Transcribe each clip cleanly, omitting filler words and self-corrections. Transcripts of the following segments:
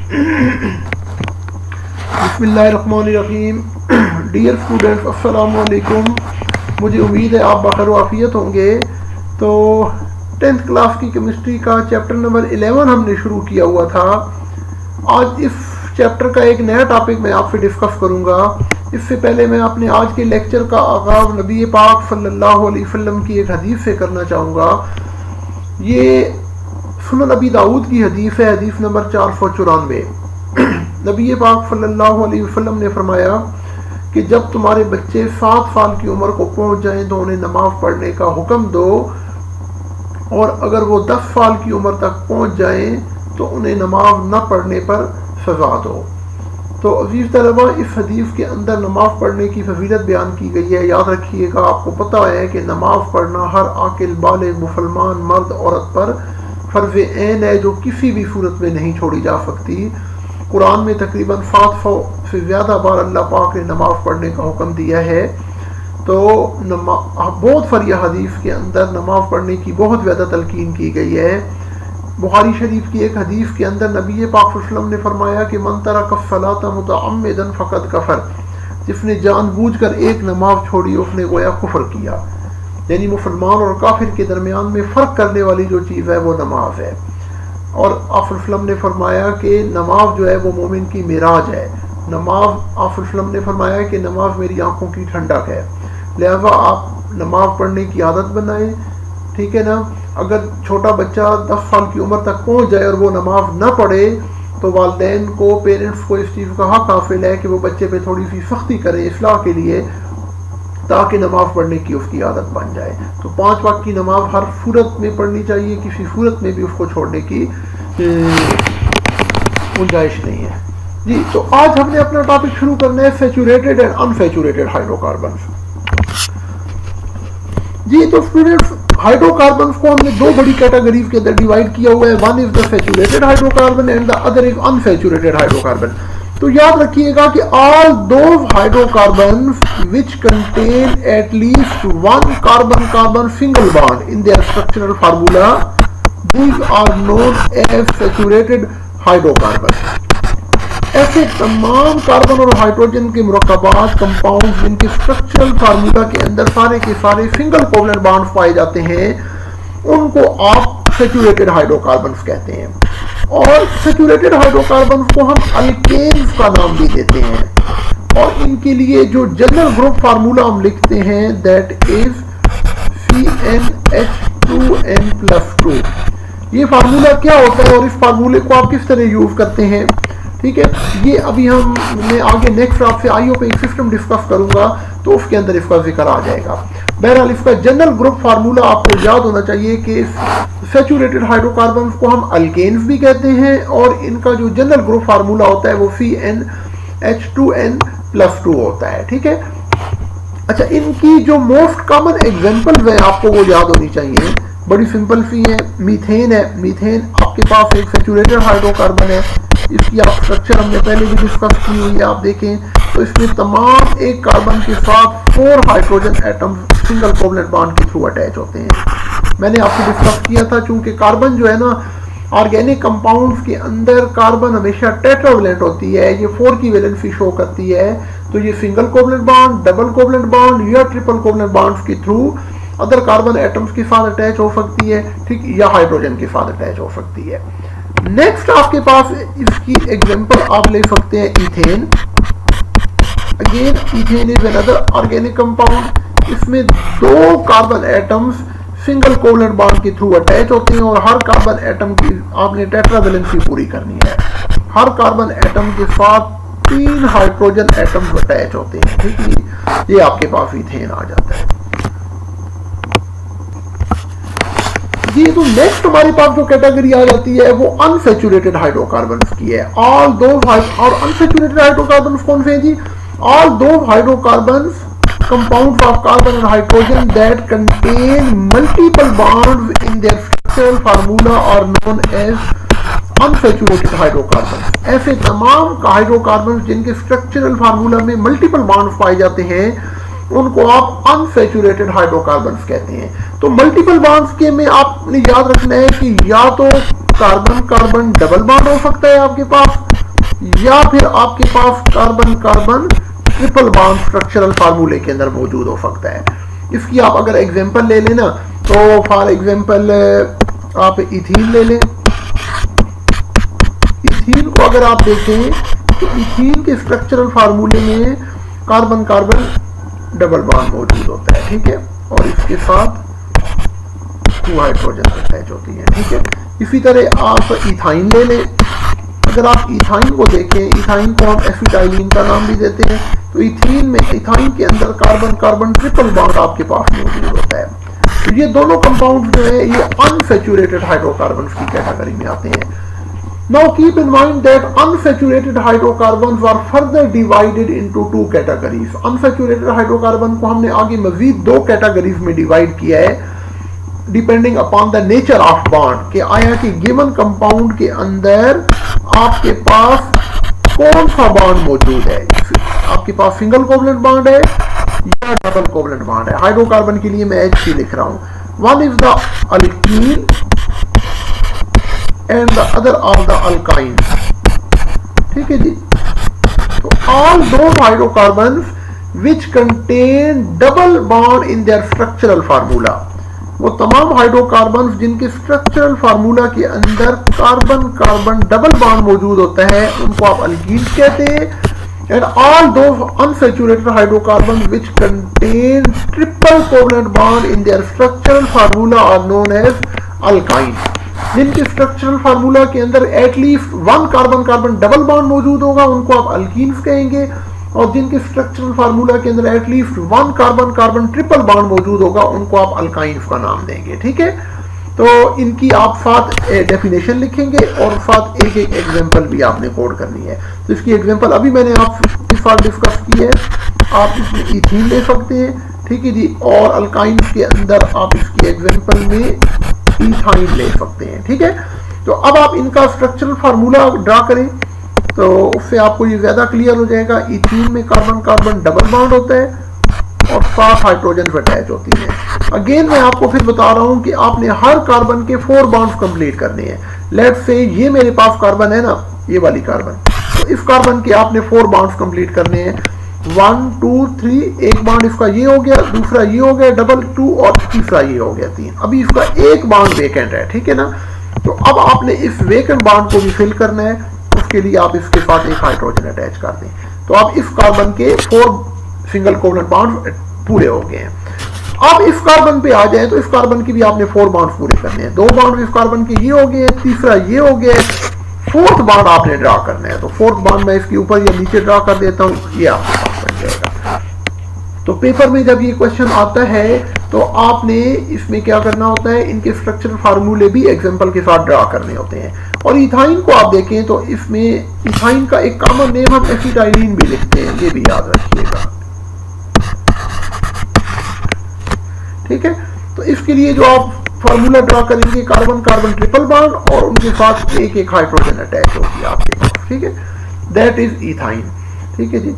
बिस्मिल्लाहिर्रहमानिर्रहीम। Dear students, अस्सलाम वालेकुम। मुझे उम्मीद है आप बखैर वाफियत होंगे। तो 10th क्लास की केमिस्ट्री का चैप्टर नंबर 11 हमने शुरू किया हुआ था। आज इस चैप्टर का एक नया टॉपिक मैं आपसे डिस्कस करूंगा। इससे पहले मैं अपने आज के लेक्चर का आगाज़ नबी पाक सल्लल्लाहु अलैहि वसल्लम की एक हदीस से करना चाहूँगा। ये सुनन नबी दाऊद की हदीस है, हदीस नंबर 494। नबी पाक सल्लल्लाहु अलैहि वसल्लम ने फरमाया कि जब तुम्हारे बच्चे 7 साल की उम्र को पहुंच जाएं तो उन्हें नमाज पढ़ने का हुक्म दो, और अगर वो 10 साल की उम्र तक पहुंच जाएं तो उन्हें नमाज न पढ़ने पर सजा दो। तो अजीज तलबा, इस हदीस के अंदर नमाज पढ़ने की फजीलत बयान की गई है। याद रखिएगा, आपको पता है कि नमाज पढ़ना हर आकिल बालिग मुसलमान मर्द औरत पर फर्ज ऐन है, जो किसी भी सूरत में नहीं छोड़ी जा सकती। कुरान में तकरीबन 700 से ज़्यादा बार अल्लाह पाक ने नमाज पढ़ने का हुक्म दिया है। तो बहुत सारी हदीस के अंदर नमाज पढ़ने की बहुत ज़्यादा तलकीन की गई है। बुखारी शरीफ की एक हदीस के अंदर नबी पाक सल्लल्लाहु अलैहि वसल्लम ने फरमाया कि मन तरका सलाता मुतअम्मिदन फ़क़द कफ़र, जिसने जानबूझकर एक नमाज छोड़ी उसने गोया कुफर किया। यानी मुसलमान और काफिर के दरमियान में फ़र्क करने वाली जो चीज़ है वो नमाज है। और आप वसल्लम ने फरमाया कि नमाज जो है वो मोमिन की मिराज है। नमाज, आप वसल्लम ने फरमाया कि नमाज मेरी आंखों की ठंडक है, लिहाजा आप नमाज पढ़ने की आदत बनाएं। ठीक है ना। अगर छोटा बच्चा 10 साल की उम्र तक पहुंच जाए और वो नमाज न पढ़े तो वालिदैन को, पेरेंट्स को इस चीज़ का हक हासिल है कि वो बच्चे पे थोड़ी सी सख्ती करें इस्लाह के लिए, ताकि नमाज पढ़ने की उसकी आदत बन जाए। तो 5 वक्त की नमाज हर सूरत में पढ़नी चाहिए, किसी सूरत में भी उसको छोड़ने की गुंजाइश नहीं है जी। तो आज हमने अपना टॉपिक शुरू करना है सैचुरेटेड एंड अनसैचुरेटेड हाइड्रोकार्बन जी। तो स्टूडेंट्स, हाइड्रोकार्बन्स को हमने 2 बड़ी कैटेगरीज के अंदर डिवाइड किया हुआ है। One is the saturated hydrocarbon and the other is unsaturated hydrocarbon. तो याद रखिएगा कि all those hydrocarbons which contain at least 1 carbon carbon single bond in their structural formula, these are known as saturated hydrocarbon. ऐसे तमाम carbon और hydrogen के मुरक्कबात, compound जिनके स्ट्रक्चरल फार्मूला के अंदर सारे के सारे सिंगल कोवलेंट बॉन्ड्स पाए जाते हैं, उनको आप सैचुरेटेड हाइड्रोकार्बन्स कहते हैं। और सैचुरेटेड हाइड्रोकार्बन्स को हम अल्केन्स का नाम भी देते हैं। और इनके लिए जो जनरल ग्रुप फार्मूला हम लिखते हैं दैट इज CnH2n+2। ये फार्मूला क्या होता है और इस फार्मूले को आप किस तरह यूज करते हैं, ठीक है, ये अभी मैं आगे नेक्स्ट आपसे आईओपी सिस्टम डिस्कस करूंगा तो उसके अंदर इसका जिक्र आ जाएगा। बहरहाल इसका जनरल ग्रुप फार्मूला आपको याद होना चाहिए कि सैचुरेटेड हाइड्रोकार्बन को हम अल्केन्स भी कहते हैं, और इनका जो जनरल ग्रुप फार्मूला होता है वो CnH2n+2 होता है। ठीक है। अच्छा, इनकी जो मोस्ट कॉमन एग्जांपल है आपको वो याद होनी चाहिए। बड़ी सिंपल सी है। मीथेन है। मीथेन आपके पास एक सैचुरेटेड हाइड्रोकार्बन है। इसकी आप स्ट्रक्चर हमने पहले भी डिस्कस की हुई है। आप देखें तो इसमें तमाम एक कार्बन के साथ 4 hydrogen atom single covalent bond के थ्रू अटैच होते हैं। मैंने आपसे डिस्कस किया था, चूंकि कार्बन जो है ना, ऑर्गेनिक कंपाउंड्स के अंदर कार्बन हमेशा टेट्रावैलेंट होती है, ये 4 की वैलेंसी शो करती है। तो ये single covalent bond, double covalent bond या ट्रिपल कोवलेंट बॉन्ड्स के थ्रू अदर कार्बन एटम्स के साथ अटैच हो सकती है, ठीक, या हाइड्रोजन के साथ अटैच हो सकती है। नेक्स्ट आपके पास इसकी एग्जांपल आप ले सकते हैं ethane. Again ethane is another organic compound. इसमें 2 carbon atoms single covalent bond के थ्रू अटैच होते हैं, और हर कार्बन एटम की आपने टेट्रावैलेंसी पूरी करनी है। हर कार्बन एटम के साथ 3 हाइड्रोजन एटम्स अटैच होते हैं। ठीक है, ये आपके पास इथेन आ जाता है जी। तो नेक्स्ट हमारे पास जो कैटेगरी आ जाती है वो अनसैचुरेटेड हाइड्रोकार्बन्स की है। ऑल दो और अनसैचुरेटेड हाइड्रोकार्बन्स कौन से हैं जी? ऑल दो hydrocarbons compounds of carbon and hydrogen that contain multiple bonds in their structural formula are known as unsaturated hydrocarbons। ऐसे तमाम हाइड्रोकार्बन जिनके स्ट्रक्चरल फार्मूला में मल्टीपल बॉन्ड्स पाए जाते हैं उनको आप अनसैचुरेटेड हाइड्रोकार्बन्स कहते हैं। तो मल्टीपल बॉन्ड्स के में आपने याद रखना है कि या तो कार्बन कार्बन डबल बॉन्ड हो सकता है आपके पास, या फिर आपके पास carbon carbon triple bond structural फार्मूले के अंदर मौजूद हो सकता है। इसकी आप अगर एग्जांपल ले लेना तो फॉर एग्जांपल आप इथीन ले लें। इथीन को अगर आप देखें तो इथीन के स्ट्रक्चरल फार्मूले में कार्बन कार्बन डबल बॉन्ड मौजूद होता है, ठीक है, और इसके साथ 2 हाइड्रोजन अटैच होती है, ठीक है। इसी तरह आप इथाइन ले लें। अगर आप इथाइन को देखें, इथाइन को हम एसिटाइलिन का नाम भी देते हैं, तो इथाइन के अंदर कार्बन कार्बन ट्रिपल बॉन्ड आपके पास मौजूद होता है। तो ये दोनों कंपाउंड जो है ये अनसैचुरेटेड हाइड्रोकार्बन्स की कैटेगरी में आते हैं। Now keep in mind that unsaturated hydrocarbons are further divided into 2 categories. Unsaturated hydrocarbon को हमने आगे मजीद 2 कैटेगरीज में डिवाइड किया है depending upon the nature of bond, कि आया कि गिवन कंपाउंड के अंदर आपके पास कौन सा बॉन्ड मौजूद है। आपके पास सिंगल कोवलेंट बॉन्ड है या डबल कोवलेंट बॉन्ड है। हाइड्रोकार्बन के लिए मैं H लिख रहा हूं। One is the alkene and the other are the alkyne, ठीक है जी। तो all those hydrocarbons which contain double bond in their structural formula, वो तमाम हाइड्रोकार्बन्स जिनके स्ट्रक्चरल फार्मूला के अंदर कार्बन कार्बन डबल बॉन्ड मौजूद होता है उनको आप अल्कीन्स कहते हैं। And all those unsaturated hydrocarbons which contain triple covalent bond in their structural formula are known as alkyne. जिनके स्ट्रक्चरल फार्मूला के अंदर at least 1 carbon carbon double bond मौजूद होगा उनको आप अल्कीन्स कहेंगे, और जिनके स्ट्रक्चरल फार्मूला के अंदर at least 1 carbon carbon triple bond मौजूद होगा उनको आप अल्काइंस का नाम देंगे, ठीक है। तो इनकी आप साथ डेफिनेशन लिखेंगे और साथ एक एक एग्जांपल भी आपने कोड करनी है। तो इसकी एग्जांपल अभी मैंने आपके साथ डिस्कस की है। आप इसमें इथीन ले सकते हैं, ठीक है जी, और अल्काइंस के अंदर आप इसकी एग्जांपल में इथाइन ले सकते हैं, ठीक है। तो अब आप इनका स्ट्रक्चरल फार्मूला ड्रा करें तो उससे आपको ये ज्यादा क्लियर हो जाएगा। इथीन में कार्बन कार्बन डबल बॉन्ड होता है और 7 हाइड्रोजन अटैच होती है। अगेन मैं आपको फिर बता रहा हूं कि आपने हर कार्बन के 4 बॉन्ड्स कंप्लीट करने हैं। लेट्स से ये मेरे पास कार्बन है ना, ये वाली कार्बन, तो इस कार्बन के आपने 4 बॉन्ड्स कंप्लीट करने हैं। 1 2 3, एक बॉन्ड इसका ये हो गया, दूसरा ये हो गया डबल 2, और तीसरा ये हो गया 3। अभी इसका एक बॉन्ड वेकेंट है, ठीक है ना। तो अब आपने इस वेकेंट बॉन्ड को भी फिल करना है, उसके लिए आप इसके साथ एक हाइड्रोजन अटैच कर दें। तो अब इस कार्बन के 4 सिंगल कोवलेंट बॉन्ड पूरे हो गए हैं। अब इस कार्बन पे आ जाए तो इस कार्बन की भी आपने 4 बॉन्ड पूरे करने हैं। 2 बॉन्ड इस कार्बन के ये हो गए, तीसरा ये हो गया, 4th बॉन्ड आपने ड्रा करना है। तो 4th बॉन्ड मैं इसके ऊपर या नीचे ड्रा कर देता हूं, ये आपके पास बन जाएगा। तो पेपर में जब ये क्वेश्चन आता है तो आपने इसमें क्या करना होता है, इनके स्ट्रक्चरल फार्मूले भी एग्जांपल के साथ ड्रा करने होते हैं। और इथाइन को आप देखें तो इसमें इथाइन का एक कॉमन नेम हम एसिटाइलिन भी लिखते हैं, ये भी याद रखिएगा, ठीक है। तो इसके लिए जो आप फार्मूला ड्रा करेंगे, कार्बन कार्बन ट्रिपल बॉन्ड और उनके साथ एक एक हाइड्रोजन अटैच होगी आपके पास, ठीक है, दैट इज इथाइन, ठीक है जी।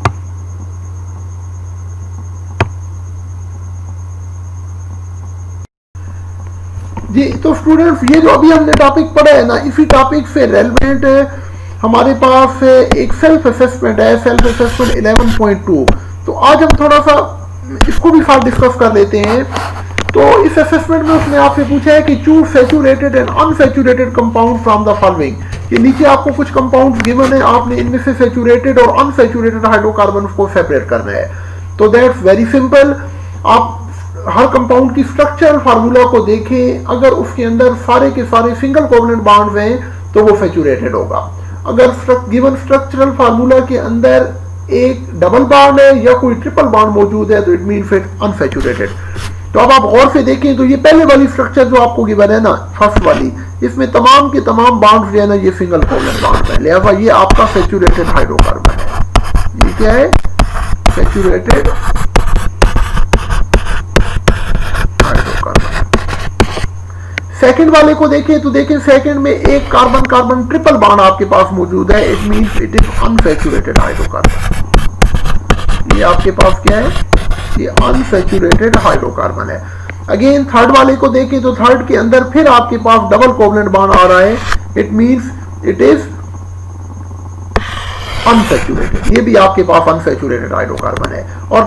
जी तो स्टूडेंट्स, ये जो अभी हमने टॉपिक पढ़ा है ना, इसी टॉपिक से रेलेवेंट हमारे पास एक सेल्फ असेसमेंट है, सेल्फ असेसमेंट 11.2। तो आज हम थोड़ा सा इसको भी साथ डिस्कस कर लेते हैं। तो इस असेसमेंट में उसने आपसे पूछा है कि choose saturated and unsaturated compound from the following. ये नीचे आपको कुछ कंपाउंड्स गिवन है, आपने इनमें से सैचुरेटेड और अनसैचुरेटेड हाइड्रोकार्बन को सेपरेट करना है। तो दैट्स वेरी सिंपल। आप हर कंपाउंड की स्ट्रक्चरल फार्मूला को देखें, अगर उसके अंदर सारे के सारे सिंगल कोवलेंट बॉन्ड्स हैं तो वो सैचुरेटेड होगा। अगर गिवन स्ट्रक्चरल फार्मूला के अंदर एक डबल बॉन्ड है या कोई ट्रिपल बॉन्ड मौजूद है तो इट मीन्स इट अनसैचुरेटेड। तो अब आप गौर से देखें तो ये पहले वाली स्ट्रक्चर जो आपको गिवन है ना, फर्स्ट वाली, इसमें तमाम के तमाम बॉन्ड्स जो है ना ये सिंगल कोवलेंट बॉन्ड है, लिहाजा ये आपका सैचुरेटेड हाइड्रोकार्बन है। ये क्या है? सैचुरेटेड सेकंड वाले को देखें तो देखें सेकंड में एक कार्बन कार्बन ट्रिपल बॉन्ड आपके पास मौजूद है, it means it is unsaturated hydrocarbon. ये आपके पास क्या है? ये अनसैचुरेटेड हाइड्रोकार्बन है। अगेन थर्ड वाले को देखें तो थर्ड के अंदर फिर आपके पास डबल कोवलेंट बॉन्ड आ रहा है, it means it is unsaturated, ये भी आपके पास अनसैचुरेटेड हाइड्रोकार्बन है। और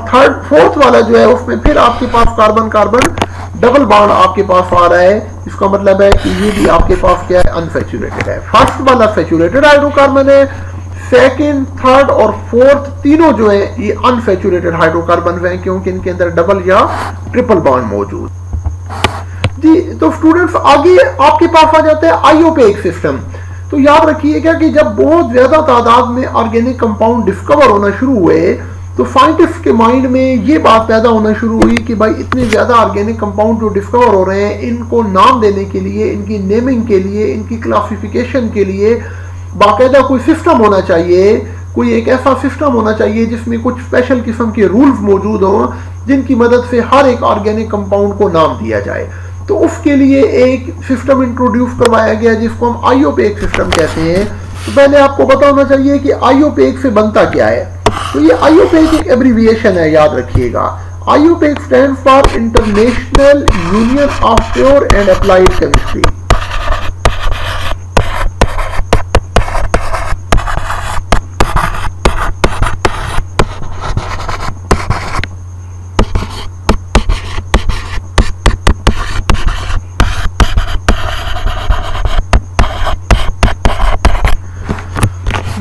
फोर्थ वाला जो है उसमें फिर आपके पास कार्बन कार्बन डबल बॉन्ड आपके पास आ रहा है, इसका मतलब है कि ये भी आपके पास क्या है, अनसैचुरेटेड है। फर्स्ट वाला सैचुरेटेड हाइड्रोकार्बन है, सेकेंड, थर्ड और फोर्थ तीनों जो है ये अनसैचुरेटेड हाइड्रोकार्बन है, क्योंकि इनके अंदर डबल या ट्रिपल बॉन्ड मौजूद जी। तो स्टूडेंट्स आगे आपके पास आ जाता है आईओपेक सिस्टम। तो याद रखिएगा कि जब बहुत ज्यादा तादाद में ऑर्गेनिक कंपाउंड डिस्कवर होना शुरू हुए तो साइंटिस्ट के माइंड में ये बात पैदा होना शुरू हुई कि भाई इतने ज्यादा ऑर्गेनिक कंपाउंड जो डिस्कवर हो रहे हैं, इनको नाम देने के लिए, इनकी नेमिंग के लिए, इनकी क्लासिफिकेशन के लिए बाकायदा कोई सिस्टम होना चाहिए, कोई एक ऐसा सिस्टम होना चाहिए जिसमें कुछ स्पेशल किस्म के रूल्स मौजूद हों जिनकी मदद से हर एक ऑर्गेनिक कंपाउंड को नाम दिया जाए। तो उसके लिए एक सिस्टम इंट्रोड्यूस करवाया गया जिसको हम आईओपेक सिस्टम कहते हैं। तो पहले आपको पता होना चाहिए कि आईओपेक से बनता क्या है। तो ये आईओपेक एक एब्रीविएशन है, याद रखिएगा। IUPAC stand for international union of pure and applied chemistry.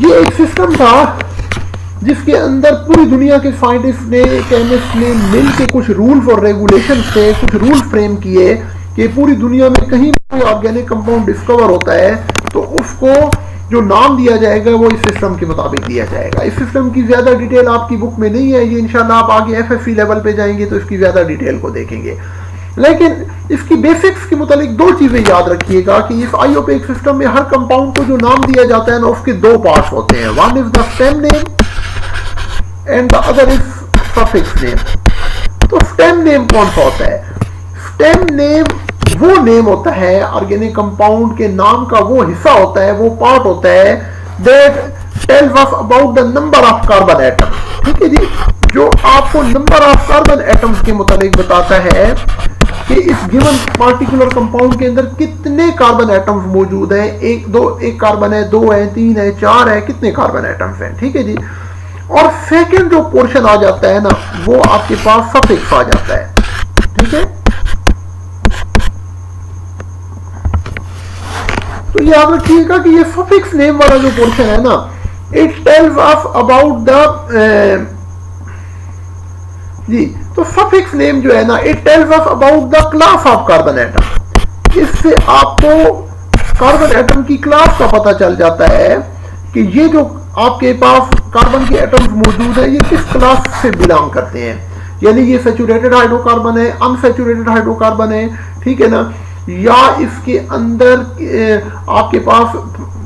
ये एक सिस्टम था जिसके अंदर पूरी दुनिया के साइंटिस्ट ने, केमिस्ट ने मिल के कुछ रूल्स और रेगुलेशन थे, कुछ रूल्स फ्रेम किए कि पूरी दुनिया में कहीं भी ऑर्गेनिक कंपाउंड डिस्कवर होता है तो उसको जो नाम दिया जाएगा वो इस सिस्टम के मुताबिक दिया जाएगा। इस सिस्टम की ज्यादा डिटेल आपकी बुक में नहीं है, ये इंशाल्लाह आप आगे एफएससी लेवल पे जाएंगे तो इसकी ज्यादा डिटेल को देखेंगे। लेकिन इसकी बेसिक्स के मुताबिक दो चीजें याद रखिएगा कि इस आईओपेक सिस्टम में हर कंपाउंड को जो नाम दिया जाता है ना, उसके दो पार्ट्स होते हैं। One is the stem name and the other is suffix name. तो स्टेम नेम कौन सा होता है? स्टेम नेम वो नेम होता है, ऑर्गेनिक कंपाउंड के नाम का वो हिस्सा होता है, वो पार्ट होता है that tells us about the number of carbon atom. ठीक है जी, जो आपको नंबर ऑफ कार्बन एटम्स के मुताबिक बताता है कि इस गिवन पार्टिकुलर कंपाउंड के अंदर कितने कार्बन एटम्स मौजूद हैं। एक कार्बन है, 2 है, 3 है, 4 है, कितने कार्बन एटम्स हैं। ठीक है जी। और सेकंड जो पोर्शन आ जाता है ना, वो आपके पास सफिक्स आ जाता है। ठीक है, तो याद रखिएगा कि ये सफिक्स नेम वाला जो पोर्शन है ना, it tells us about the G. तो सफिक्स नेम जो है ना, it tells us about the class of carbon atom. इससे आपको कार्बन एटम की क्लास का पता चल जाता है कि ये जो आपके पास कार्बन के एटम्स मौजूद है ये किस क्लास से बिलोंग करते हैं। यानी ये सैचुरेटेड हाइड्रोकार्बन है, अनसैचुरेटेड हाइड्रोकार्बन है, ठीक है ना, या इसके अंदर आपके पास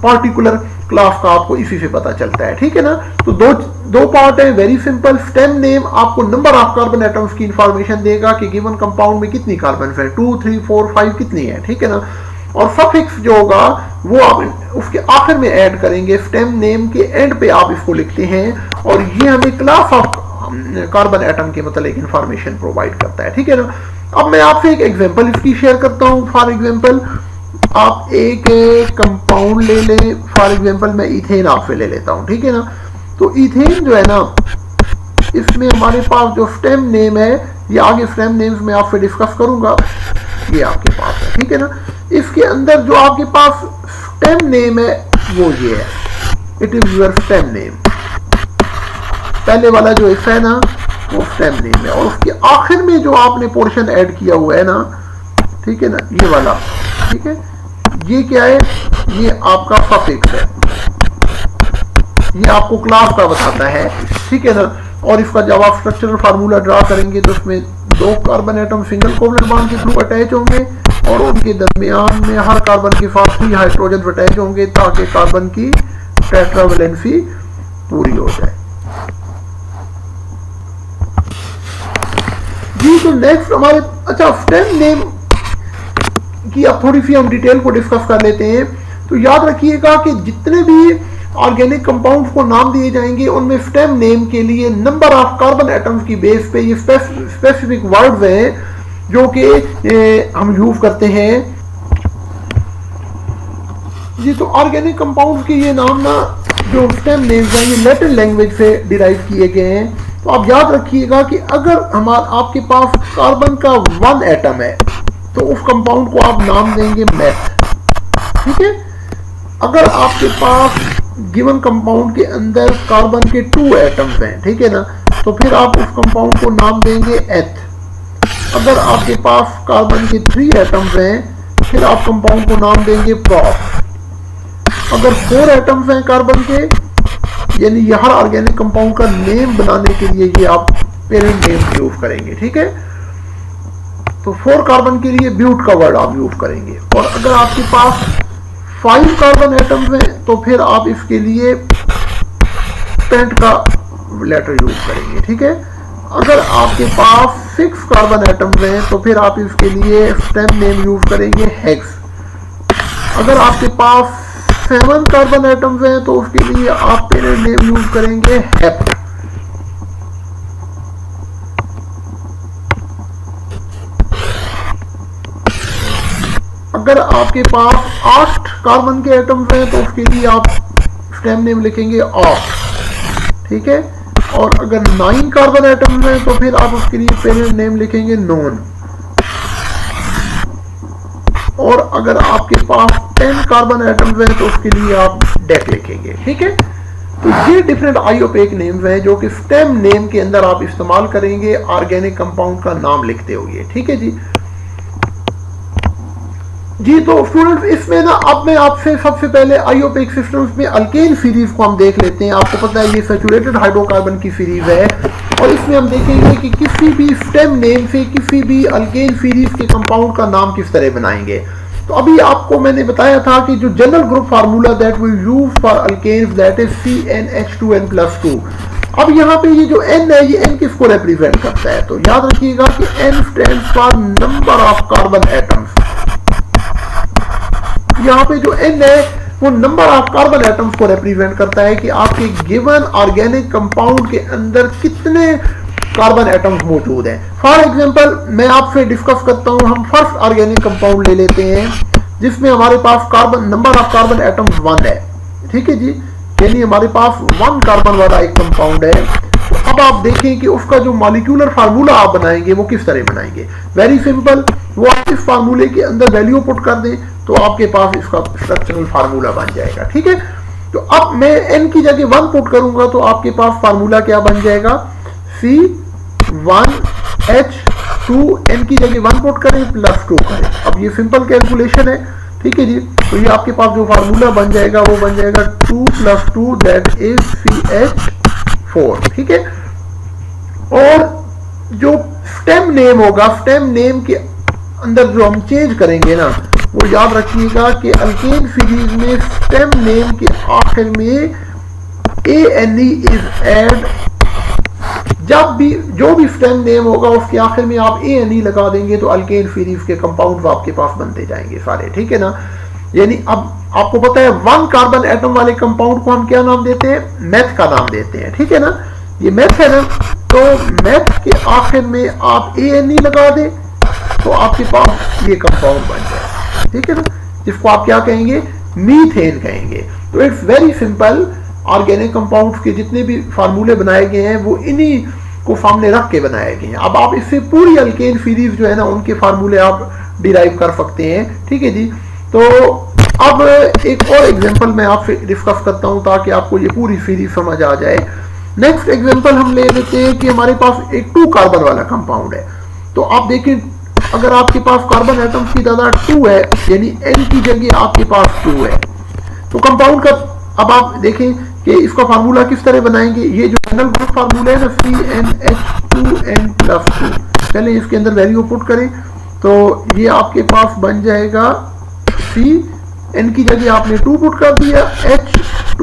पार्टिकुलर क्लास का आपको इसी से पता चलता है। ठीक है ना। तो दो पार्ट है, वेरी सिंपल। स्टेम नेम आपको नंबर ऑफ कार्बन एटम्स की इंफॉर्मेशन देगा कि गिवन कंपाउंड में कितनी कार्बन है, 2, 3, 4, 5 कितनी है। ठीक है ना। और सफिक्स जो होगा वो आप उसके आखिर में ऐड करेंगे, स्टेम नेम के एंड पे आप इसको लिखते हैं और ये हमें क्लास ऑफ कार्बन एटम के मतलब इंफॉर्मेशन प्रोवाइड करता है। ठीक है ना। अब मैं आपसे एक एग्जांपल इसकी शेयर करता हूं। फॉर एग्जांपल आप एक कंपाउंड ले लें, फॉर एग्जांपल मैं इथेन आपसे ले लेता हूं। ठीक है ना। तो इथेन जो है ना, इसमें हमारे पास जो स्टेम नेम है, ये आगे स्टेम नेम्स में आपसे डिस्कस करूंगा, ये आपके पास है। ठीक है ना। इसके अंदर जो आपके पास स्टेम नेम है वो ये है, it is your stem name. पहले वाला जो हिस्सा है ना वो स्टेम नेम है, और उसके आखिर में जो आपने पोर्शन ऐड किया हुआ है ना, ठीक है ना, ये वाला, ठीक है, ये क्या है, ये आपका सफिक्स है, ये आपको क्लास का बताता है। ठीक है ना। और इसका जब आप स्ट्रक्चरल फार्मूला ड्रा करेंगे तो उसमें 2 carbon atom single covalent bond के थ्रू अटैच होंगे और उनके दरमियान में हर कार्बन के साथ 3 हाइड्रोजन अटैच होंगे ताकि कार्बन की टेट्रावैलेंसी पूरी हो जाए। जी। तो नेक्स्ट हमारे, अच्छा, स्टेम नेम की अब थोड़ी सी हम डिटेल को डिस्कस कर लेते हैं। तो याद रखिएगा कि जितने भी ऑर्गेनिक कंपाउंड्स को नाम दिए जाएंगे उनमें स्टेम नेम के लिए नंबर ऑफ कार्बन एटम्स की बेस पे ये स्पेसिफिक वर्ड्स हैं जो कि हम यूज करते हैं। जी। तो ऑर्गेनिक कंपाउंड्स के ये नाम ना जो स्टेम नेम्स हैं ये लैटिन लैंग्वेज से डिराइव किए गए हैं। तो आप याद रखिएगा कि अगर आपके पास कार्बन का 1 एटम है तो उस कंपाउंड को आप नाम देंगे मेथ, ठीक है। अगर आपके पास गिवन कंपाउंड के अंदर कार्बन के 2 एटम्स हैं, ठीक है ना, तो फिर आप उस कंपाउंड को नाम देंगे एथ। अगर आपके पास कार्बन के 3 एटम्स हैं फिर आप कंपाउंड को नाम देंगे प्रॉप। अगर 4 एटम्स हैं कार्बन के, यानी ये हर ऑर्गेनिक कंपाउंड का नेम बनाने के लिए ये आप पेरेंट नेम यूज करेंगे, ठीक है। तो 4 कार्बन के लिए ब्यूट का वर्ड आप यूज करेंगे। और अगर आपके पास 5 कार्बन एटम्स हैं तो फिर आप इसके लिए पेंट का लेटर यूज करेंगे, ठीक है। अगर आपके पास 6 कार्बन एटम्स हैं तो फिर आप इसके लिए स्टेम नेम यूज करेंगे हेक्स। अगर आपके पास 7 कार्बन एटम्स हैं तो उसके लिए आप पेरेंट नेम यूज करेंगे हेप्ट। अगर आपके पास 8 कार्बन के एटम्स हैं तो उसके लिए आप स्टेम नेम लिखेंगे ऑफ, ठीक है। और अगर 9 कार्बन एटम्स हैं तो फिर आप उसके लिए पेरेंट नेम लिखेंगे नोन। और अगर आपके पास 10 कार्बन एटम्स हैं तो उसके लिए आप डेक लिखेंगे, ठीक है। तो ये डिफरेंट आईओपेक नेम्स हैं जो कि स्टेम नेम के अंदर आप इस्तेमाल करेंगे ऑर्गेनिक कंपाउंड का नाम लिखते हुए, ठीक है जी। जी तो स्टूडेंट्स इसमें ना अब मैं आपसे सबसे पहले आईओपेक सिस्टम्स में अल्केन सीरीज को हम देख लेते हैं। आपको पता है ये सैचुरेटेड हाइड्रोकार्बन की सीरीज है और इसमें हम देखेंगे कि किसी भी स्टेम नेम से किसी भी अल्केन सीरीज के कंपाउंड का नाम किस तरह बनाएंगे। तो अभी आपको मैंने बताया था कि जो general group formula that we use for alkanes that is CnH2n+2। अब यहाँ पे ये जो n है ये n किसको रिप्रेजेंट करता है, तो याद रखिएगा कि n stands for number of carbon atoms. यहाँ पे जो n है वो नंबर ऑफ कार्बन एटम्स को रिप्रेजेंट करता है कि आपके गिवन ऑर्गेनिक कंपाउंड के अंदर कितने कार्बन एटम्स मौजूद हैं। फॉर एग्जांपल मैं आपसे डिस्कस करता हूं, हम फर्स्ट ऑर्गेनिक कंपाउंड ले लेते हैं जिसमें हमारे पास carbon number of carbon atoms 1 है, ठीक है जी। यानी हमारे पास 1 कार्बन वाला एक कंपाउंड है। तो अब आप देखें कि उसका जो मॉलिक्यूलर फार्मूला आप बनाएंगे वो किस तरह बनाएंगे। वेरी सिंपल, वो आप इस फार्मूले के अंदर वैल्यू पुट कर दें तो आपके पास इसका स्ट्रक्चरल फार्मूला बन जाएगा, ठीक है। तो अब मैं n की जगह 1 पुट करूंगा तो आपके पास फार्मूला क्या बन जाएगा, C1H2, n की जगह 1 पुट करें +2 करें। अब ये सिंपल कैलकुलेशन है, ठीक है जी। तो ये आपके पास जो फार्मूला बन जाएगा वो बन जाएगा 2 + 2 दैट इज CH4, ठीक है। और जो स्टेम नेम होगा, स्टेम नेम के अंदर जो हम चेंज करेंगे ना, वो याद रखिएगा कि अल्केन सीरीज में स्टेम नेम के आखिर में ANE इज एड। जब भी जो भी स्टेम नेम होगा उसके आखिर में आप ANE लगा देंगे तो अल्केन सीरीज के कंपाउंड आपके पास बनते जाएंगे सारे, ठीक है ना। यानी अब आपको पता है 1 कार्बन एटम वाले कंपाउंड को हम क्या नाम देते हैं, मेथ का नाम देते हैं, ठीक है ना। ये मेथ है ना, तो मेथ के आखिर में आप ANE लगा दें तो आपके पास ये कंपाउंड बन जाए, ठीक है ना, जिसको आप क्या कहेंगे, मीथेन कहेंगे। तो it's very simple, organic compounds के जितने भी फार्मूले बनाए गए हैं वो इन्हीं को सामने रख के बनाए गए हैं। अब आप इससे पूरी अल्केन सीरीज जो है ना उनके फार्मूले आप डिराइव कर सकते हैं, ठीक है जी। तो अब एक और एग्जांपल मैं आपसे डिस्कस करता हूं ताकि आपको ये पूरी सीरीज समझ आ जाए। नेक्स्ट एग्जांपल हम ले लेते हैं कि हमारे पास एक 2 कार्बन वाला कंपाउंड है। तो आप देखें अगर आपके पास कार्बन एटम्स की तादाद 2 है यानी n की जगह आपके पास 2 है तो कंपाउंड का अब आप देखें कि इसका फार्मूला किस तरह बनाएंगे। ये जो जनरल ग्रुप फार्मूला है ना CnH2n+2, पहले इसके अंदर वैल्यू पुट करें तो ये आपके पास बन जाएगा C, n की जगह आपने 2 पुट कर दिया, H2 ×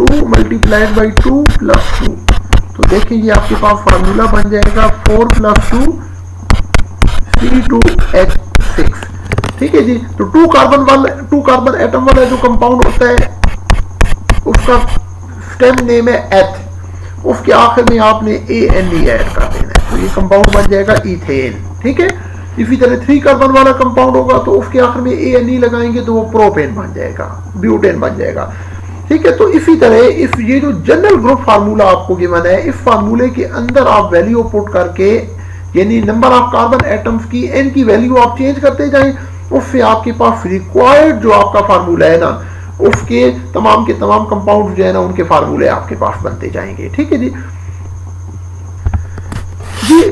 2 + 2। तो देखिए ये आपके पास फार्मूला बन जाएगा 4 + 2 C2H6, ठीक है जी। तो 2 कार्बन एटम वाला जो कंपाउंड होता है उसका स्टेम नेम है एथ, उसके आखिर में आपने ANE ऐड कर देना है तो ये कंपाउंड बन जाएगा इथेन, ठीक है। इसी तरह 3 कार्बन वाला कंपाउंड होगा तो उसके आखिर में ANE लगाएंगे तो वो प्रोपेन बन जाएगा, ब्यूटेन बन जाएगा। ठीक है। तो इसी तरह इस ये जो जनरल ग्रुप फार्मूला आपको गिवन है, इस फार्मूले के अंदर आप वैल्यू पुट करके, यानी नंबर ऑफ कार्बन एटम्स की एन की वैल्यू आप चेंज करते जाएं, उससे आपके पास रिक्वायर्ड जो आपका फार्मूला है ना, उसके तमाम के तमाम कंपाउंड जो है ना, उनके फार्मूले आपके पास बनते जाएंगे। ठीक है जी।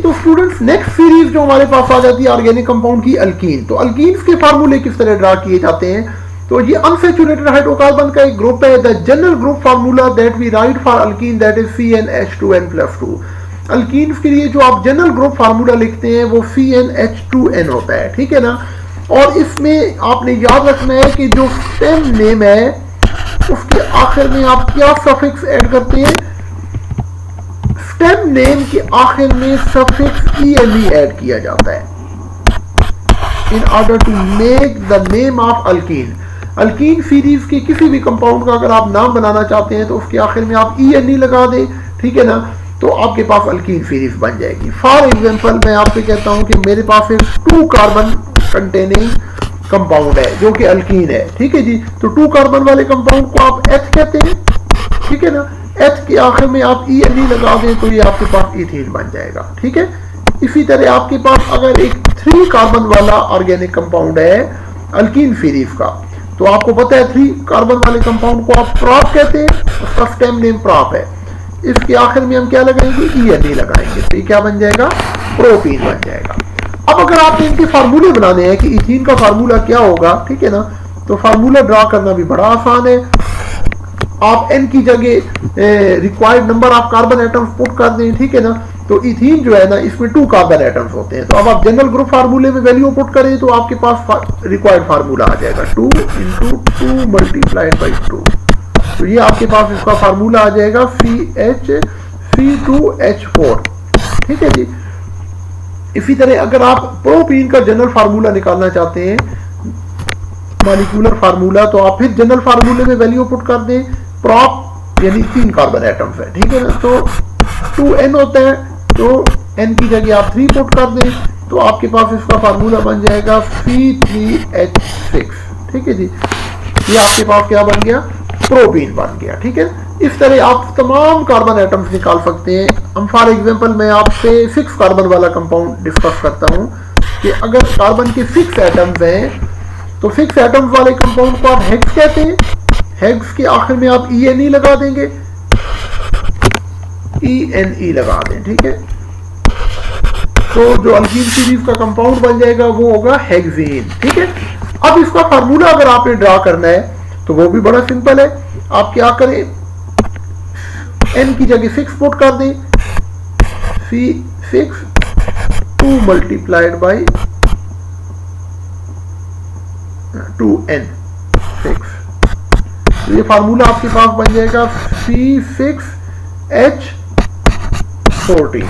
तो स्टूडेंट्स, नेक्स्ट सीरीज जो हमारे पास आ जाती है ऑर्गेनिक कंपाउंड की, अल्कीन। तो अल्कीन्स के फार्मूले किस तरह ड्रा किए जाते हैं? तो ये अनसैचुरेटेड हाइड्रोकार्बन का एक ग्रुप है। The general group formula that we write for alkene that is CnH2n+2। Alkenes के लिए जो आप जनरल ग्रुप फार्मूला लिखते हैं वो CnH2n होता है। ठीक है ना। और इसमें आपने याद रखना है कि जो स्टेम नेम है उसके आखिर में आप क्या सफिक्स ऐड करते हैं? स्टेम नेम के आखिर में सफिक्स ene ऐड किया जाता है in order to make the name of alkene. Alkene series के किसी भी कंपाउंड का अगर आप नाम बनाना चाहते हैं तो उसके आखिर में आप ene लगा दें। ठीक है ना। तो आपके पास अल्कीन सीरीज बन जाएगी। फॉर एग्जांपल मैं आपसे कहता हूं कि मेरे पास एक 2 कार्बन कंटेनिंग कंपाउंड है जो कि अल्कीन है। ठीक है जी। तो 2 कार्बन वाले कंपाउंड को आप एथ कहते हैं। ठीक है ना। एथ के आखिर में आप ene लगा दें तो ये आपके पास इथीन बन जाएगा। ठीक है। इसी तरह आपके पास अगर एक 3 कार्बन वाला ऑर्गेनिक कंपाउंड है अल्कीन सीरीज का, तो आपको पता है 3 कार्बन वाले कंपाउंड को आप प्रॉप कहते हैं, उसका स्टेम नेम प्रॉप है। इसके आखिर में हम क्या लगाएंगे? ene लगाएंगे, तो ये क्या बन जाएगा? प्रोपीन बन जाएगा। अब अगर आपने इनके फार्मूले बनाने हैं कि इथीन का फार्मूला क्या होगा, ठीक है ना, तो फार्मूला ड्रा करना भी बड़ा आसान है। आप n की जगह required number of carbon atoms put कर दें। ठीक है ना। तो इथीन जो है ना, इसमें 2 कार्बन एटम्स होते हैं। तो अब आप जनरल ग्रुप फार्मूले में वैल्यू पुट करें तो आपके पास रिक्वायर्ड फार्मूला आ जाएगा 2 × 2 × 2। तो ये आपके पास इसका फार्मूला आ जाएगा C2H4। ठीक है जी। इसी तरह अगर आप प्रोपीन का जनरल फार्मूला निकालना चाहते हैं, मॉलिक्यूलर फार्मूला, तो आप फिर जनरल फार्मूले में वैल्यू पुट कर दें प्रॉप, यानी 3 कार्बन एटम्स है। ठीक है ना। तो 2n होता है, तो n की जगह आप 3 पुट कर दें तो आपके पास इसका फार्मूला बन जाएगा C3H6। ठीक है जी। ये आपके पास क्या बन गया? प्रोपीन बन गया। ठीक है। इस तरह आप तमाम कार्बन एटम्स निकाल सकते हैं। हम फॉर एग्जांपल मैं आपसे 6 कार्बन वाला कंपाउंड डिस्कस करता हूं कि अगर कार्बन के 6 एटम्स हैं तो 6 एटम्स वाले कंपाउंड को आप हेक्स कहते हैं। हेक्स के आखिर में आप ene लगा देंगे, ene लगा दें। ठीक है। तो जो अल्कीन सीरीज का कंपाउंड बन जाएगा वो होगा हेक्सेन। ठीक है। अब इसका फार्मूला अगर आपने ड्रा करना है तो वो भी बड़ा सिंपल है। आप क्या करें? n की जगह 6 पुट कर दें, C6 2 × 2n 6। तो ये फार्मूला आपके पास बन जाएगा C6H14।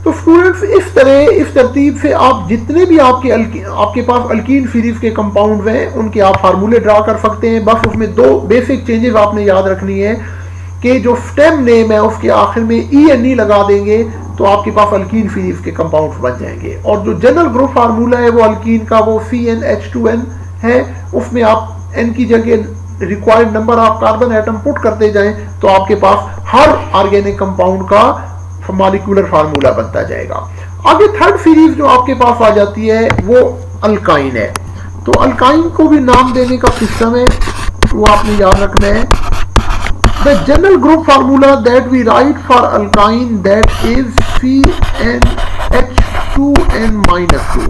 तो स्टूडेंट्स, इस तरह इस तरतीब से आप जितने भी आपके पास अल्कीन सीरीज के कंपाउंड हैं उनके आप फार्मूले ड्रा कर सकते हैं। बस उसमें 2 बेसिक चेंजेस आपने याद रखनी है कि जो स्टेम नेम है उसके आखिर में ene लगा देंगे तो आपके पास अल्कीन सीरीज के कंपाउंड्स बन जाएंगे। और जो जनरल ग्रुप फार्मूला है वो अल्कीन का वो CnH2n है, उसमें आप n की जगह required number of carbon atom put करते जाएं तो आपके पास हर ऑर्गेनिक कंपाउंड का मॉलिक्यूलर फार्मूला बनता जाएगा। आगे थर्ड सीरीज जो आपके पास आ जाती है वो अल्काइन है। तो अल्काइन को भी नाम देने का सिस्टम है, वो आपने याद रखना है। The general group formula that we write for alkyne that is CnH2n-2।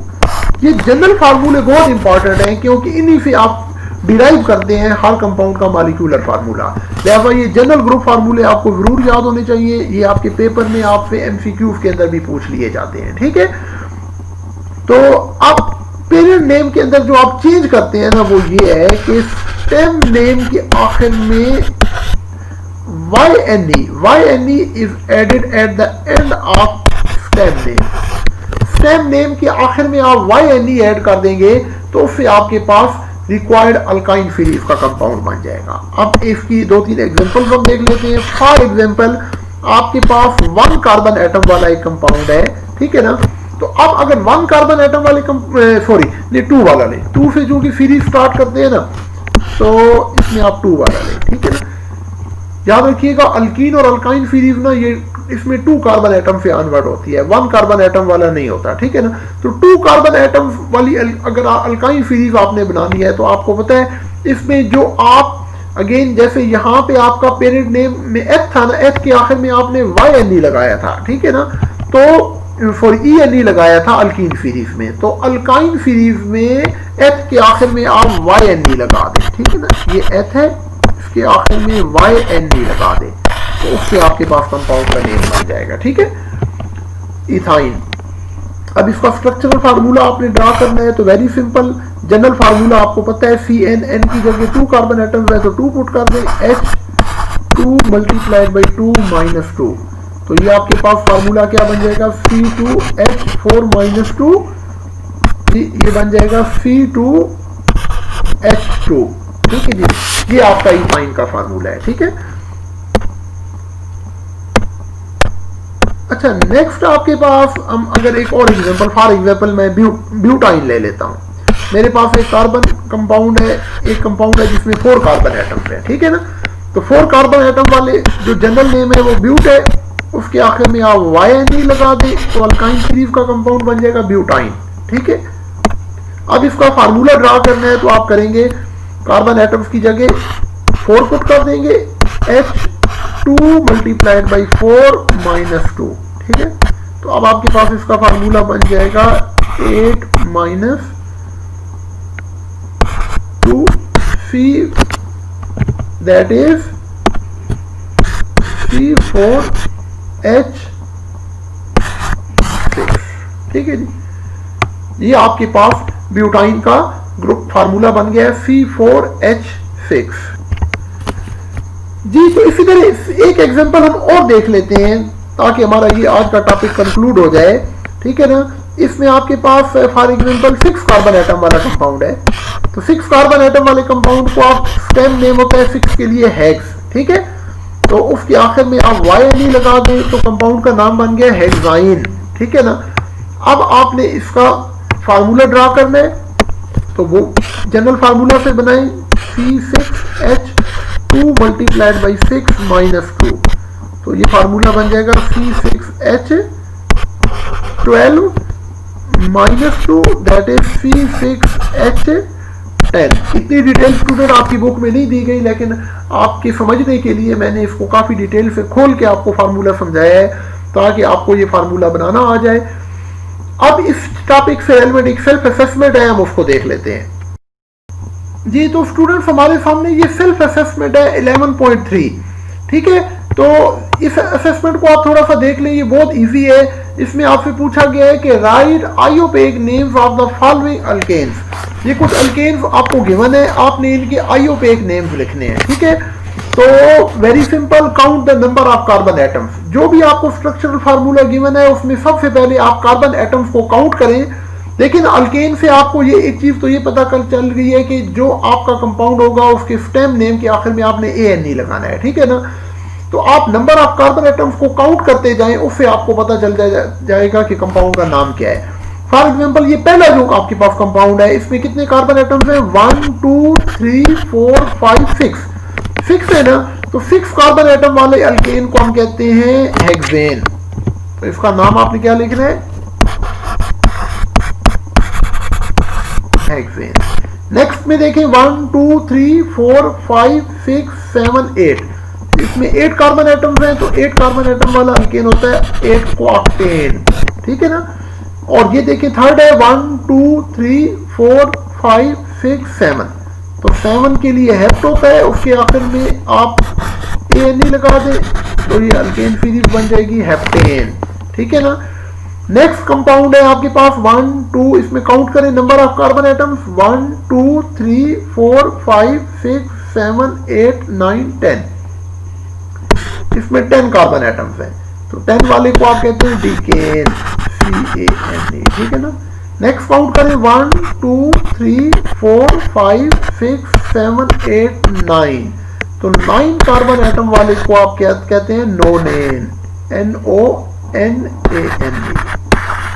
ये जनरल फार्मूले बहुत इंपॉर्टेंट हैं क्योंकि इन्हीं से आप डिराइव करते हैं हर कंपाउंड का मॉलिक्यूलर फार्मूला। लिहाजा ये जनरल ग्रुप फार्मूले आपको जरूर याद होने चाहिए। ये आपके पेपर में आपसे एमसीक्यूज के अंदर भी पूछ लिए जाते हैं। ठीक है। तो आप पेरेंट नेम के अंदर जो आप चेंज करते हैं ना वो ये है कि स्टेम नेम के आखिर में YNE is added at the end of stem name। Stem name के आखिर में आप YNE ऐड कर देंगे तो उससे आपके पास रिक्वायर्ड अल्काइन सीरीज का कंपाउंड बन जाएगा। अब इसकी 2-3 एग्जांपल्स हम देख लेते हैं। फॉर एग्जांपल आपके पास 1 कार्बन एटम वाला एक कंपाउंड है। ठीक है ना। तो अब अगर 1 कार्बन एटम वाले 2 वाला लें, 2 से जो कि सीरीज स्टार्ट करते हैं ना, तो इसमें आप 2 वाला लें, ठीक है ना। याद रखिएगा अल्कीन और अल्काइन सीरीज ना ये इसमें 2 कार्बन एटम से अनवर्ड होती है, 1 कार्बन एटम वाला नहीं होता, ठीक है ना। तो 2 कार्बन एटम वाली अगर अल्काइन सीरीज आपने बनानी है तो आपको पता है इसमें जो आप अगेन जैसे यहाँ पे आपका पेरेंट नेम में एच था ना, एच के आखिर में आपने YNE लगाया था, ठीक है ना। तो सॉरी ENE लगाया था अल्कीन सीरीज में, तो अल्काइन सीरीज में एच के आखिर में आप YNE लगा दें, ठीक है ना। ये एच है, इसके आखिर में YNE लगा दें, तो उससे आपके पास कंपाउंड का नेम बन जाएगा, ठीक है, इथाइन। अब इसका स्ट्रक्चरल फार्मूला आपने ड्रा करना है, तो वेरी सिंपल जनरल फार्मूला आपको पता है, CN की जगह 2 कार्बन एटम है तो 2 पुट कर दें, H2 मल्टीप्लाइड बाई 2 माइनस 2, तो ये आपके पास फार्मूला क्या बन जाएगा, C2H4 माइनस 2, ये बन जाएगा C2H2, ठीक है जी। ये आपका इथाइन का फार्मूला है, ठीक है। अच्छा, नेक्स्ट आपके पास हम अगर एक और एग्जांपल, फॉर एग्जांपल मैं ब्यूटाइन ले लेता हूं। मेरे पास एक कार्बन कंपाउंड है, एक कंपाउंड है जिसमें 4 कार्बन एटम है, ठीक है ना। तो 4 कार्बन एटम वाले जो जनरल नेम है वो ब्यूट है, उसके आखिर में आप YNE लगा दें तो अल्काइन सीरीज का कंपाउंड बन जाएगा ब्यूटाइन, ठीक है। अब इसका फार्मूला ड्रा करना है तो आप करेंगे कार्बन एटम्स की जगह 4 पुट कर देंगे, H2 मल्टीप्लाइड बाई 4 माइनस 2, ठीक है। तो अब आपके पास इसका फार्मूला बन जाएगा 8 minus 2C, that is C4H6, ठीक है जी। ये आपके पास ब्यूटाइन का ग्रुप फार्मूला बन गया है C4H6 जी। तो इसी तरह एक एग्जांपल हम और देख लेते हैं ताकि हमारा ये आज का टॉपिक कंक्लूड हो जाए, ठीक है ना। इसमें आपके पास फॉर एग्जांपल 6 कार्बन एटम वाला कंपाउंड है, तो 6 कार्बन एटम वाले कंपाउंड को आप स्टेम नेम होता है 6 के लिए हेक्स, ठीक है। तो उसके आखिर में आप YNE लगा दें तो कंपाउंड का नाम बन गया हेक्साइन, ठीक है ना। अब आपने इसका फार्मूला ड्रा करना है, तो वो जनरल फार्मूला से बनाएं, C6H2 मल्टीप्लाइड बाई 6 माइनस 2, तो ये फार्मूला बन जाएगा C6H12 minus 2, that is C6H10। इतनी डिटेल स्टूडेंट आपकी बुक में नहीं दी गई, लेकिन आपके समझने के लिए मैंने इसको काफी डिटेल से खोल के आपको फार्मूला समझाया है ताकि आपको ये फार्मूला बनाना आ जाए। अब इस टॉपिक से रिलेवेंट एक सेल्फ असेसमेंट है, हम उसको देख लेते हैं जी। तो स्टूडेंट्स हमारे सामने ये सेल्फ असेसमेंट है 11.3, ठीक है। तो इस असेसमेंट को आप थोड़ा सा देख लें, ये बहुत इजी है। इसमें आपसे पूछा गया है कि write IUPAC names of the following alkanes. ये कुछ अल्केन्स आपको गिवन है, आपने इनके आयोपेक नेम्स लिखने हैं, ठीक है। तो very simple, count the number of carbon atoms. जो भी आपको स्ट्रक्चरल फार्मूला गिवन है उसमें सबसे पहले आप कार्बन एटम्स को काउंट करें। लेकिन अल्केन से आपको ये एक चीज तो ये पता चल गई है कि जो आपका कंपाउंड होगा उसके स्टेम नेम के आखिर में आपने ANE लगाना है, ठीक है ना। तो आप नंबर ऑफ कार्बन एटम्स को काउंट करते जाएं, उससे आपको पता चल जाएगा कि कंपाउंड का नाम क्या है। फॉर एग्जांपल ये पहला जो आपके पास कंपाउंड है इसमें कितने कार्बन एटम्स हैं, 1 2 3 4 5 6 है ना। तो 6 कार्बन एटम वाले अल्केन को हम कहते हैं हेक्सेन। तो इसका नाम आपने क्या लिखना है, हेक्सेन। नेक्स्ट में देखें 1 2 3 4 5 6 7 8, इसमें 8 कार्बन एटम्स हैं, तो 8 कार्बन एटम वाला अल्केन होता है 8 क्वार्टेन, ठीक है ना। और ये देखें थर्ड है 1 2 3 4 5 6 7, तो 7 के लिए हेप्ट होता है, उसके आखिर में आप ANE लगा दें तो ये अल्केन सीरीज बन जाएगी हेप्टेन, ठीक है ना। नेक्स्ट कंपाउंड है आपके पास 1 2, इसमें काउंट करें नंबर ऑफ कार्बन एटम्स 1 2 3 4 5 6 7 8 9 10, इसमें 10 कार्बन एटम्स हैं, तो 10 वाले को आप कहते हैं डीकेन, CANE, ठीक है ना। नेक्स्ट काउंट करें 1 2 3 4 5 6 7 8 9, तो 9 कार्बन एटम वाले को आप क्या कहते हैं, नोनेन, NONANE।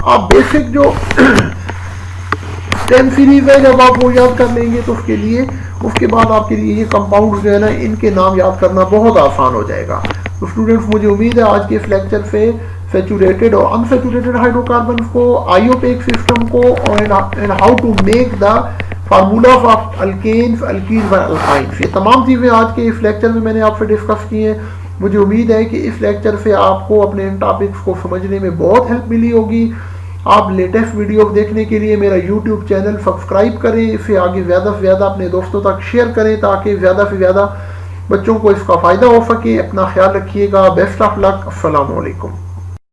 आप बेसिक जो 10 सीरीज है, जब आप वो याद कर लेंगे तो उसके बाद आपके लिए ये कंपाउंड जो है ना, इनके नाम याद करना बहुत आसान हो जाएगा। तो स्टूडेंट्स, मुझे उम्मीद है आज के इस लेक्चर से सैचुरेटेड और अनसैचुरेटेड हाइड्रोकार्बन को, आईओपेक सिस्टम को, and how to make the formula of alkanes, alkenes और अल्काइंस, ये तमाम चीज़ें आज के इस लेक्चर में मैंने आपसे डिस्कस की हैं। मुझे उम्मीद है कि इस लेक्चर से आपको अपने इन टॉपिक्स को समझने में बहुत हेल्प मिली होगी। आप लेटेस्ट वीडियो देखने के लिए मेरा यूट्यूब चैनल सब्सक्राइब करें, इसे आगे ज़्यादा से ज़्यादा अपने दोस्तों तक शेयर करें ताकि ज़्यादा से ज़्यादा बच्चों को इसका फ़ायदा हो सके। अपना ख्याल रखिएगा। Best of luck. अस्सलाम वालेकुम।